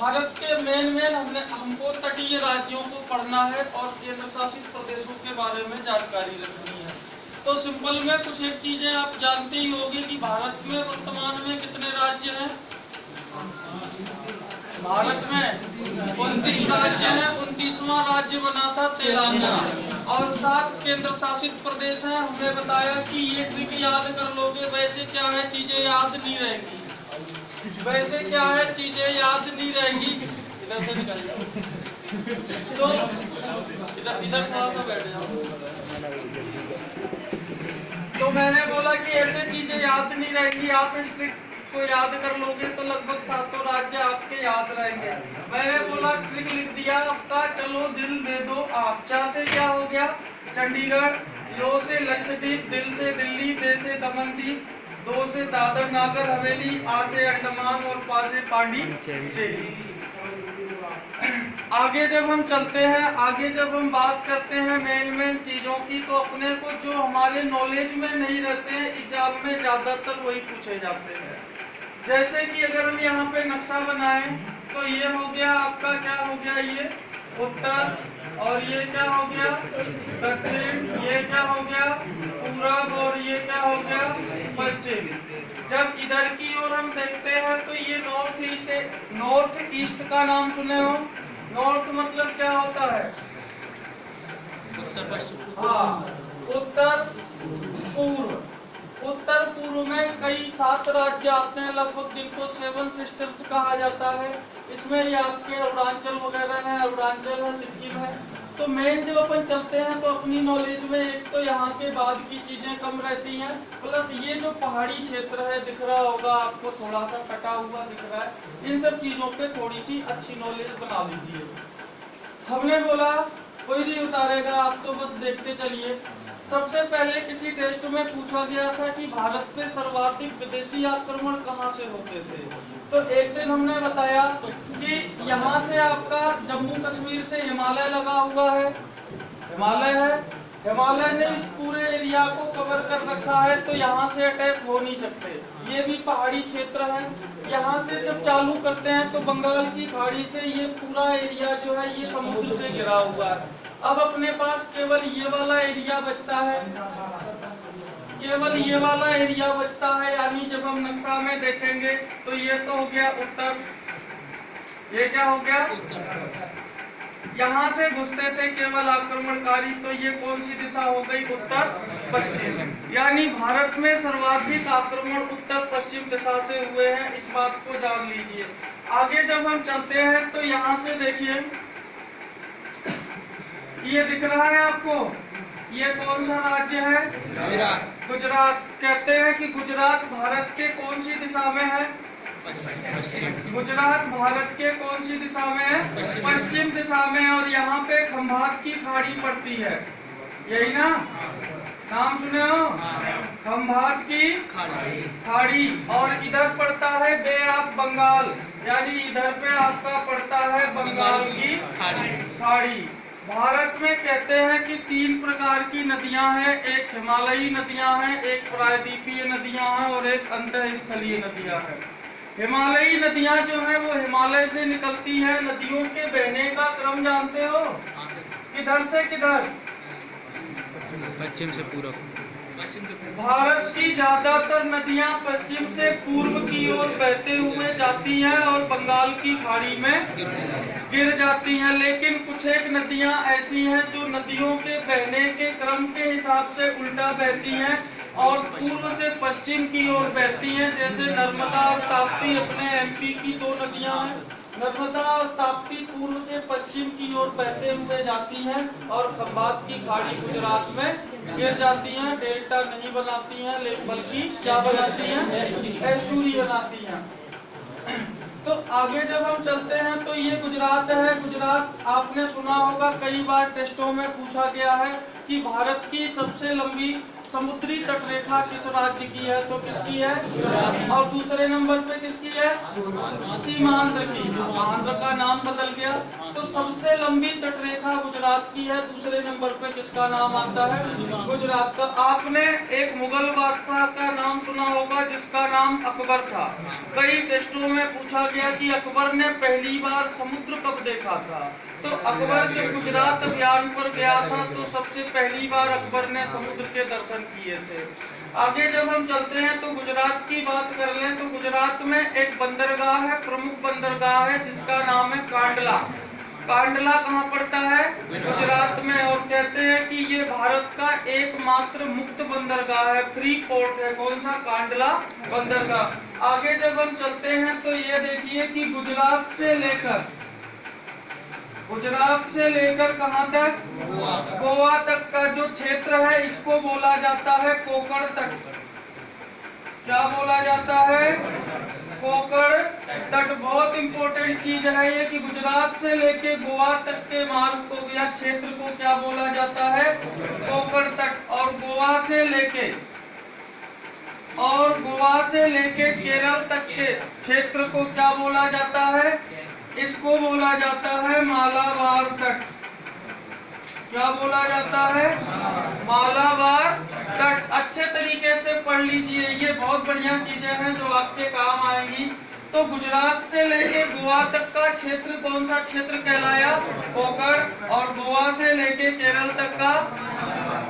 भारत के मेन हमको तटीय राज्यों को पढ़ना है और केंद्र शासित प्रदेशों के बारे में जानकारी रखनी है। तो सिंपल में कुछ एक चीजें आप जानते ही होंगे कि भारत में वर्तमान में कितने राज्य हैं। भारत में 29 राज्य हैं। 29वां राज्य बना था तेलंगाना और 7 केंद्र शासित प्रदेश हैं। हमने बताया कि ये ट्रिक याद कर लोगे, वैसे क्या है चीजें याद नहीं रहेंगी, वैसे क्या है चीजें याद नहीं रहेंगी। इधर से निकल जाओ, तो इधर थोड़ा सा बैठ जाओ। तो मैंने बोला कि ऐसे चीजें याद नहीं रहेंगी, आप इस ट्रिक को याद कर लोगे तो लगभग 7 राज्य आपके याद रहेंगे। मैंने बोला ट्रिक लिख दिया आपका, चलो दिल दे दो आप। चा से क्या हो गया चंडीगढ़, यो से लक्षद्वीप, दिल से दिल्ली, दे से दमनदीप, दो से दादर नागर हवेली, आ से अंडमान और पा से पांडिचेरी। आगे जब हम चलते हैं, आगे जब हम बात करते हैं मेन चीजों की, तो अपने को जो हमारे नॉलेज में नहीं रहते हैं एग्जाम में ज्यादातर वही पूछे जाते हैं। जैसे कि अगर हम यहाँ पे नक्शा बनाएं तो ये हो गया आपका, क्या हो गया ये उत्तर, और ये क्या हो गया दक्षिण, ये क्या हो गया पूरब, और ये क्या हो गया पश्चिम। जब इधर की ओर हम देखते हैं तो ये नॉर्थ ईस्ट है। नॉर्थ ईस्ट का नाम सुने हो? नॉर्थ मतलब क्या होता है? उत्तर पश्चिम। हाँ, उत्तर पूर्व। उत्तर पूर्व में कई 7 राज्य आते हैं लगभग, जिनको 7 सिस्टर्स कहा जाता है। इसमें ये आपके अरुणाचल वगैरह है, अरुणाचल है, सिक्किम है। तो मेन जब अपन चलते हैं तो अपनी नॉलेज में एक तो यहाँ के बाद की चीजें कम रहती हैं, प्लस ये जो पहाड़ी क्षेत्र है दिख रहा होगा आपको, थोड़ा सा कटा हुआ दिख रहा है, इन सब चीजों पे थोड़ी सी अच्छी नॉलेज बना लीजिए। हमने बोला कोई नहीं उतारेगा, आप तो बस देखते चलिए। सबसे पहले किसी टेस्ट में पूछा गया था कि भारत पे सर्वाधिक विदेशी आक्रमण कहाँ से होते थे। तो एक दिन हमने बताया कि यहाँ से आपका जम्मू कश्मीर से हिमालय लगा हुआ है, हिमालय है, हिमालय ने इस पूरे एरिया को कवर कर रखा है, तो यहाँ से अटैक हो नहीं सकते। ये भी पहाड़ी क्षेत्र है। यहाँ से जब चालू करते हैं तो बंगाल की खाड़ी से ये पूरा एरिया जो है ये समुद्र से घिरा हुआ है। अब अपने पास केवल ये वाला एरिया बचता है, केवल ये वाला एरिया बचता है। यानी जब हम नक्शा में देखेंगे तो ये तो हो गया उत्तर, ये क्या हो गया यहाँ से घुसते थे केवल आक्रमणकारी, तो ये कौन सी दिशा हो गई उत्तर पश्चिम। यानी भारत में सर्वाधिक आक्रमण उत्तर पश्चिम दिशा से हुए हैं, इस बात को जान लीजिए। आगे जब हम चलते हैं तो यहाँ से देखिए ये दिख रहा है आपको, ये कौन सा राज्य है? गुजरात। कहते हैं कि गुजरात भारत के कौन सी दिशा में है? गुजरात भारत के कौन सी दिशा में है? पश्चिम दिशा में। और यहाँ पे खंभात की खाड़ी पड़ती है, यही ना, नाम सुने हो? खंभात की खाड़ी। और इधर पड़ता है बे ऑफ बंगाल, यानी इधर पे आपका पड़ता है बंगाल की खाड़ी। भारत में कहते हैं कि 3 प्रकार की नदियां हैं, एक हिमालयी नदियां हैं, एक प्रायद्वीपीय नदियां हैं और एक अंतःस्थलीय नदियां हैं। हिमालयी नदियां जो हैं वो हिमालय से निकलती हैं। नदियों के बहने का क्रम जानते हो? किधर से किधर? पश्चिम से पूर्व। भारत की ज्यादातर नदियां पश्चिम से पूर्व की ओर बहते हुए जाती हैं और बंगाल की खाड़ी में गिर जाती हैं। लेकिन कुछ एक नदियां ऐसी हैं जो नदियों के बहने के क्रम के हिसाब से उल्टा बहती हैं और पूर्व से पश्चिम की ओर बहती हैं। जैसे नर्मदा और ताप्ती अपने एमपी की 2 नदियां हैं। नर्मदा और ताप्ती पूर्व से पश्चिम की ओर बहते हुए जाती हैं और खंभात की खाड़ी गुजरात में गिर जाती हैं। डेल्टा नहीं बनाती हैं, बल्कि क्या बनाती हैं? एस्चुरी बनाती हैं। तो आगे जब हम चलते हैं तो ये गुजरात है। गुजरात आपने सुना होगा, कई बार टेस्टों में पूछा गया है कि भारत की सबसे लंबी समुद्री तटरेखा किस राज्य की है? तो किसकी है? और दूसरे नंबर पे किसकी है? सीमांध्र की। आंध्र का नाम बदल गया। तो सबसे लंबी तटरेखा गुजरात की है। दूसरे नंबर पे किसका नाम आता है? गुजरात का। आपने एक मुगल बादशाह का नाम सुना होगा जिसका नाम अकबर था। कई टेस्टों में पूछा गया कि अकबर ने पहली बार समुद्र कब देखा था? तो अकबर जब गुजरात अभियान पर गया था तो सबसे पहली बार अकबर ने समुद्र के दर्शन किए थे। आगे जब हम चलते हैं तो गुजरात की बात कर लें तो गुजरात में एक बंदरगाह है, प्रमुख बंदरगाह है जिसका नाम है कांडला। कांडला कहाँ पड़ता है? गुजरात में। और कहते हैं कि ये भारत का एकमात्र मुक्त बंदरगाह है, फ्री पोर्ट है। कौन सा? कांडला बंदरगाह। आगे जब हम चलते हैं तो ये देखिए कि गुजरात से लेकर कहाँ तक? गोवा तक का जो क्षेत्र है इसको बोला जाता है कोकण तट। क्या बोला जाता है? कोकण तट। बहुत इंपॉर्टेंट चीज है ये कि गुजरात से लेके गोवा तक के मार्ग को या क्षेत्र को क्या बोला जाता है? कोकण तट। और गोवा से लेके केरल तक के क्षेत्र को क्या बोला जाता है? इसको बोला जाता है मालाबार तट। क्या बोला जाता है? मालाबार तट। अच्छे तरीके से पढ़ लीजिए, ये बहुत बढ़िया चीजें हैं जो आपके काम आएंगी। तो गुजरात से लेके गोवा तक का क्षेत्र कौन सा क्षेत्र कहलाया? कोकण। और गोवा से लेके केरल तक का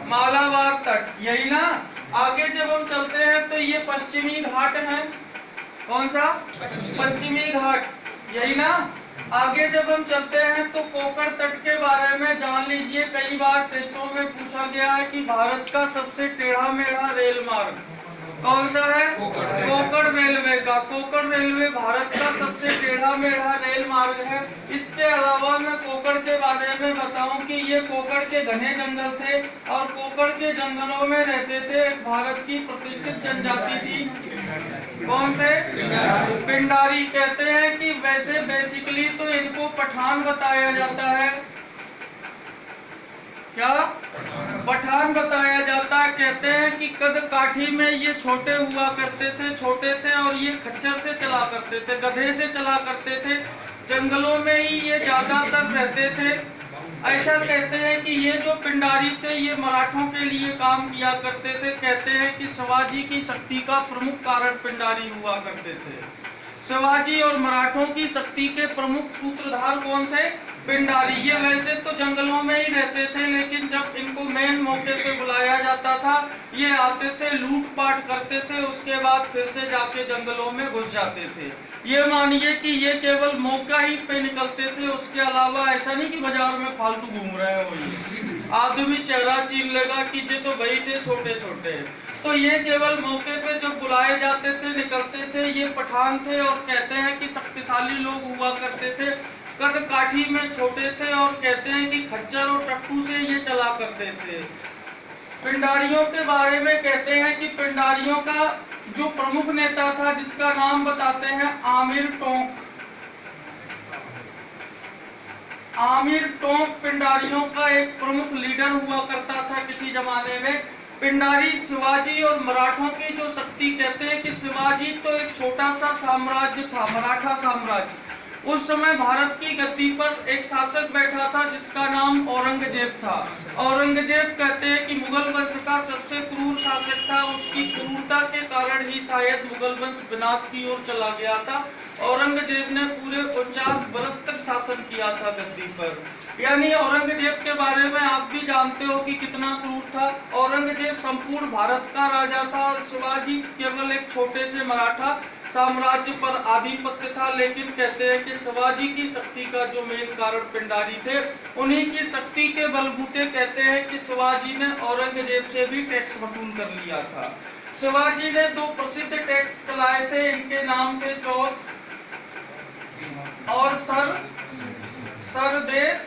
मालाबार तट, यही ना। आगे जब हम चलते हैं तो ये पश्चिमी घाट है। कौन सा? पश्चिमी घाट, यही ना। आगे जब हम चलते हैं तो कोकण तट के बारे में जान लीजिए। कई बार टेस्टों में पूछा गया है कि भारत का सबसे टेढ़ा मेढ़ा रेल मार्ग कौन सा है? कोकण रेलवे का। कोकण रेलवे भारत का सबसे टेढ़ा मेढ़ा रेल मार्ग है। इसके अलावा मैं कोकण के बारे में बताऊं कि ये कोकण के घने जंगल थे और कोकण के जंगलों में रहते थे एक भारत की प्रतिष्ठित जनजाति थी। कौन थे? पिंडारी। कहते हैं कि वैसे बेसिकली तो इनको पठान बताया जाता है। क्या? पठान बताया जाता है। कहते हैं कि कद काठी में ये छोटे हुआ करते थे और ये खच्चर से चला करते थे, गधे से चला करते थे। जंगलों में ही ये ज्यादातर रहते थे। ऐसा कहते हैं कि ये जो पिंडारी थे ये मराठों के लिए काम किया करते थे। कहते हैं कि शिवाजी की शक्ति का प्रमुख कारण पिंडारी हुआ करते थे। शिवाजी और मराठों की शक्ति के प्रमुख सूत्रधार कौन थे? पिंडारी। ये वैसे तो जंगलों में ही रहते थे लेकिन जब इनको मेन मौके पे बुलाया जाता था ये आते थे, लूटपाट करते थे, उसके बाद फिर से जाके जंगलों में घुस जाते थे। ये मानिए कि ये केवल मौका ही पे निकलते थे, उसके अलावा ऐसा नहीं कि बाजार में फालतू घूम रहे हैं। वही आदमी चेहरा छीन लेगा कि ये तो वही थे छोटे छोटे। तो ये केवल मौके पे जब बुलाए जाते थे निकलते थे। ये पठान थे और कहते हैं कि शक्तिशाली लोग हुआ करते थे, कद काठी में छोटे थे और कहते हैं कि खच्चर और टट्टू से ये चला करते थे। पिंडारियों के बारे में कहते हैं कि पिंडारियों का जो प्रमुख नेता था जिसका नाम बताते हैं आमिर टोंक। आमिर टोंक पिंडारियों का एक प्रमुख लीडर हुआ करता था किसी जमाने में। पिंडारी शिवाजी और मराठों की जो शक्ति, कहते हैं कि शिवाजी तो एक छोटा सा साम्राज्य था, मराठा साम्राज्य। उस समय भारत की गद्दी पर एक शासक बैठा था जिसका नाम औरंगजेब था। औरंगजेब कहते हैं कि मुगल वंश का सबसे क्रूर शासक था। उसकी क्रूरता के कारण ही शायद मुगल वंश विनाश की ओर चला गया था। औरंगजेब ने पूरे 49 वर्ष तक शासन किया था गद्दी पर। यानी औरंगजेब के बारे में आप भी जानते हो कि कितना क्रूर था। औरंगजेब संपूर्ण भारत का राजा था और शिवाजी केवल एक छोटे से मराठा साम्राज्य पर आधिपत्य था। लेकिन कहते हैं कि शिवाजी की शक्ति का जो मेन कारण पिंडारी थे, उन्हीं की शक्ति के बलबूते कहते हैं कि शिवाजी ने औरंगजेब से भी टैक्स वसूल कर लिया था। शिवाजी ने 2 प्रसिद्ध टैक्स चलाए थे, इनके नाम थे चौथ और सरदेश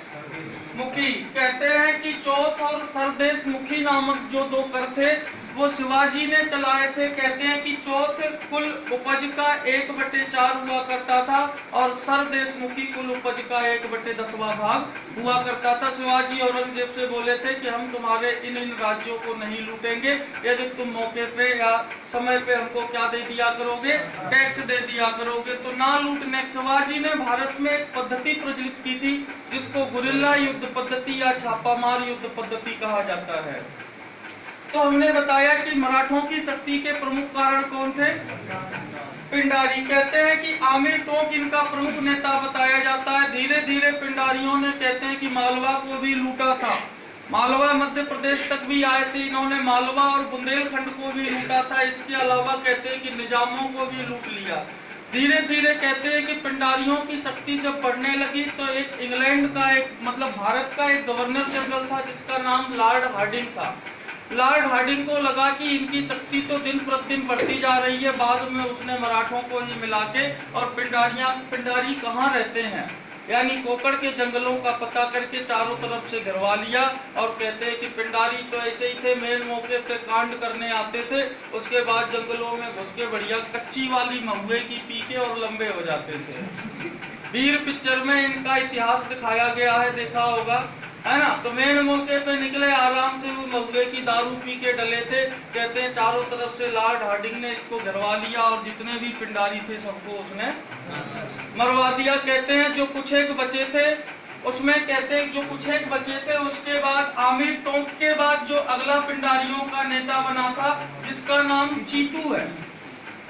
मुखी। कहते हैं कि चौथ और सरदेश मुखी नामक जो 2 कर थे वो शिवाजी ने चलाए थे। कहते हैं कि चौथे कुल उपज का 1/4 हुआ करता था और सरदेशमुखी कुल उपज का 1/10वां भाग हुआ करता था। शिवाजी औरंगजेब से बोले थे कि हम तुम्हारे इन राज्यों को नहीं लूटेंगे यदि तुम मौके पे या समय पे हमको क्या दे दिया करोगे, टैक्स दे दिया करोगे। तो ना लूटने शिवाजी ने भारत में एक पद्धति प्रचलित की थी जिसको गुरिल्ला युद्ध पद्धति या छापामार युद्ध पद्धति कहा जाता है। तो हमने बताया कि मराठों की शक्ति के प्रमुख कारण कौन थे? पिंडारी। कहते हैं कि आमिर टोक इनका प्रमुख नेता बताया जाता है। धीरे धीरे पिंडारियों ने कहते हैं कि मालवा को भी लूटा था। मालवा मध्य प्रदेश तक भी आए थे इन्होंने, मालवा और बुंदेलखंड को भी लूटा था। इसके अलावा कहते हैं कि निजामों को भी लूट लिया। धीरे धीरे कहते हैं कि पिंडारियों की शक्ति जब बढ़ने लगी तो एक इंग्लैंड का एक मतलब भारत का एक गवर्नर जनरल था जिसका नाम लॉर्ड हार्डिंग था। लॉर्ड हार्डिंग को लगा कि इनकी शक्ति तो दिन प्रतिदिन बढ़ती जा रही है। बाद में उसने मराठों को ही मिला के और पिंडारी कहाँ रहते हैं यानी कोकड़ के जंगलों का पता करके चारों तरफ से घिरवा लिया। और कहते हैं कि पिंडारी तो ऐसे ही थे, मेन मौके पे कांड करने आते थे, उसके बाद जंगलों में घुस के बढ़िया कच्ची वाली महुए की पी के और लंबे हो जाते थे। वीर पिक्चर में इनका इतिहास दिखाया गया है, देखा होगा, है ना। तो मेन मौके पे निकले आराम से, वो महुए की दारू पी के डले थे। कहते हैं चारों तरफ से लॉर्ड हार्डिंग ने इसको घिरवा लिया और जितने भी पिंडारी थे सबको उसने मरवा दिया। कहते हैं जो कुछ एक बचे थे उसमें, कहते हैं जो कुछ एक बचे थे उसके बाद आमिर टोक के बाद जो अगला पिंडारियों का नेता बना था जिसका नाम चीतू है,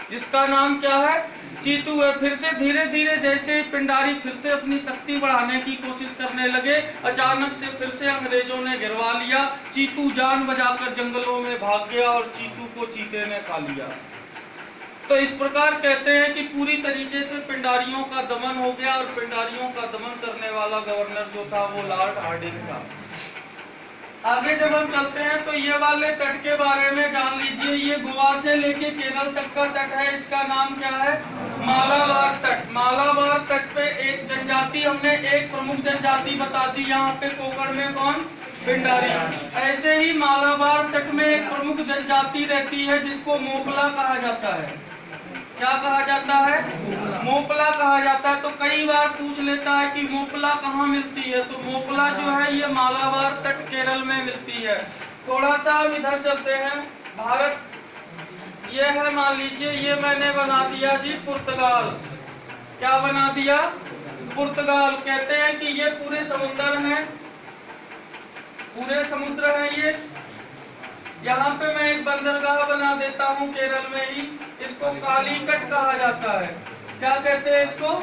जिसका नाम क्या है? चीतू है। फिर से धीरे धीरे जैसे पिंडारी फिर से अपनी शक्ति बढ़ाने की कोशिश करने लगे, अचानक से फिर से अंग्रेजों ने गिरवा लिया। चीतू जान बचाकर जंगलों में भाग गया और चीतू को चीते ने खा लिया। तो इस प्रकार कहते हैं कि पूरी तरीके से पिंडारियों का दमन हो गया और पिंडारियों का दमन करने वाला गवर्नर जो था वो लॉर्ड हार्डिंग था। आगे जब हम चलते हैं तो ये वाले तट के बारे में जान लीजिए। ये गोवा से लेके केरल तक का तट है, इसका नाम क्या है? मालाबार तट। मालाबार तट पे एक जनजाति, हमने एक प्रमुख जनजाति बता दी यहाँ पे कोकड़ में, कौन? पिंडारी। ऐसे ही मालाबार तट में एक प्रमुख जनजाति रहती है जिसको मोपला कहा जाता है। क्या कहा जाता है? मोपला कहा जाता है। तो कई बार पूछ लेता है कि मोपला कहाँ मिलती है, तो मोपला जो है ये मालाबार तट केरल में मिलती है। थोड़ा सा हम इधर चलते हैं। भारत ये है, मान लीजिए ये मैंने बना दिया जी पुर्तगाल। क्या बना दिया? पुर्तगाल। कहते हैं कि ये पूरे समुद्र है, पूरे समुद्र है ये। यहाँ पे मैं एक बंदरगाह बना देता हूँ केरल में ही, इसको कालीकट कहा जाता है। क्या कहते हैं इसको?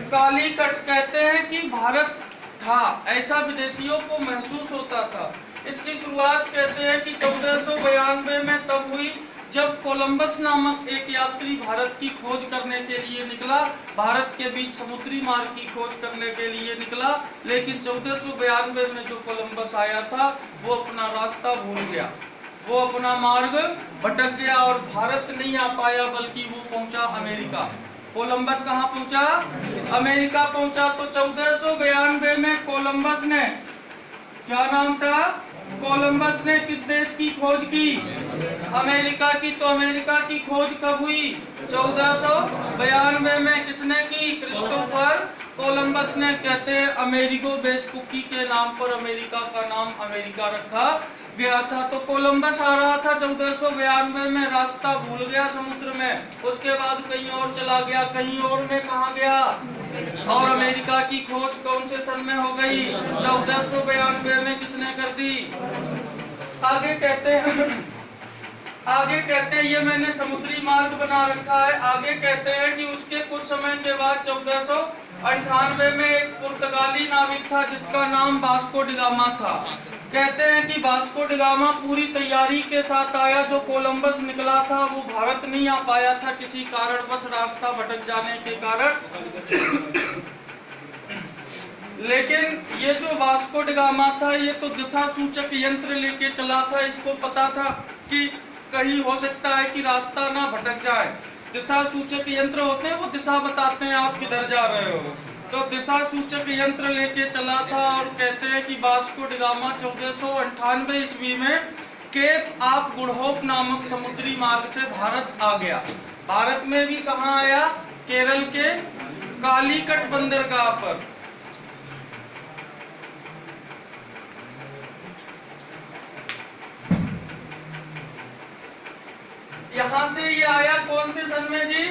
कालीकट। कहते हैं कि भारत था, ऐसा विदेशियों को महसूस होता था। इसकी शुरुआत कहते हैं कि 1492 में तब हुई जब कोलंबस नामक एक यात्री भारत की खोज करने के लिए निकला। भारत के बीच समुद्री मार्ग की खोज करने के लिए निकला, लेकिन 1492 में जो कोलंबस आया था वो अपना रास्ता भूल गया, वो अपना मार्ग भटक गया और भारत नहीं आ पाया, बल्कि वो पहुंचा अमेरिका। कोलंबस कहाँ पहुंचा? अमेरिका पहुंचा। तो 1492 में कोलंबस ने, क्या नाम था? कोलंबस ने किस देश की खोज की? अमेरिका की। तो अमेरिका की खोज कब हुई? 1492 में। किसने की? क्रिस्टोफर कोलंबस ने। कहते हैं अमेरिगो वेस्पुकी के नाम पर अमेरिका का नाम अमेरिका रखा गया था। तो कोलंबस आ रहा था 1492 में, रास्ता भूल गया समुद्र में, उसके बाद कहीं और चला गया, कहीं और में कहा गया, और अमेरिका की खोज कौन से सन में हो गई? 1492 में। किसने कर दी? आगे कहते हैं ये मैंने समुद्री मार्ग बना रखा है। आगे कहते हैं कि उसके कुछ समय के बाद 1498 में एक पुर्तगाली नाविक था जिसका नाम वास्को डिगामा था। कहते हैं कि वास्को डिगामा पूरी तैयारी के साथ आया। जो कोलंबस निकला था वो भारत नहीं आ पाया था, किसी कारणवश रास्ता भटक जाने के कारण। लेकिन ये जो वास्को डिगामा था ये तो दिशा सूचक यंत्र लेके चला था। इसको पता था कि कहीं हो सकता है कि रास्ता ना भटक जाए। दिशा सूचक यंत्र होते हैं, वो दिशा बताते हैं आप किधर जा रहे हो। तो दिशा सूचक यंत्र लेके चला था और कहते हैं कि वास्को डिगामा 1498 ईस्वी में केप ऑफ गुड होप नामक समुद्री मार्ग से भारत आ गया। भारत में भी कहाँ आया? केरल के कालीकट बंदरगाह पर। यहां से ये आया कौन से सन में जी?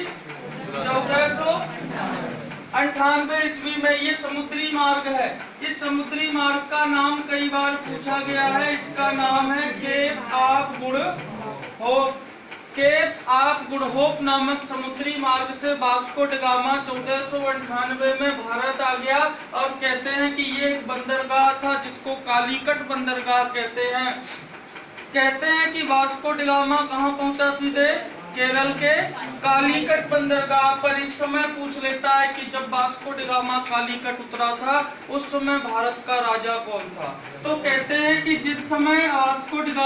1498 ईस्वी में। ये समुद्री मार्ग है। इस समुद्री मार्ग का नाम कई बार पूछा गया है। इसका नाम है Cape of Good Hope. Cape of Good Hope नामक समुद्री मार्ग से वास्को ड गामा 1498 में भारत आ गया। और कहते हैं कि ये एक बंदरगाह था जिसको कालीकट बंदरगाह कहते हैं। कहते हैं कि वास्को ड गामा कहाँ पहुंचा? सीधे केरल के कालीकट बंदरगाह पर। इस समय पूछ लेता है कि जब वास्को ड गामा कालीकट उतरा था उस समय भारत का राजा कौन था? तो कहते हैं कि जिस समय वास्को ड गामा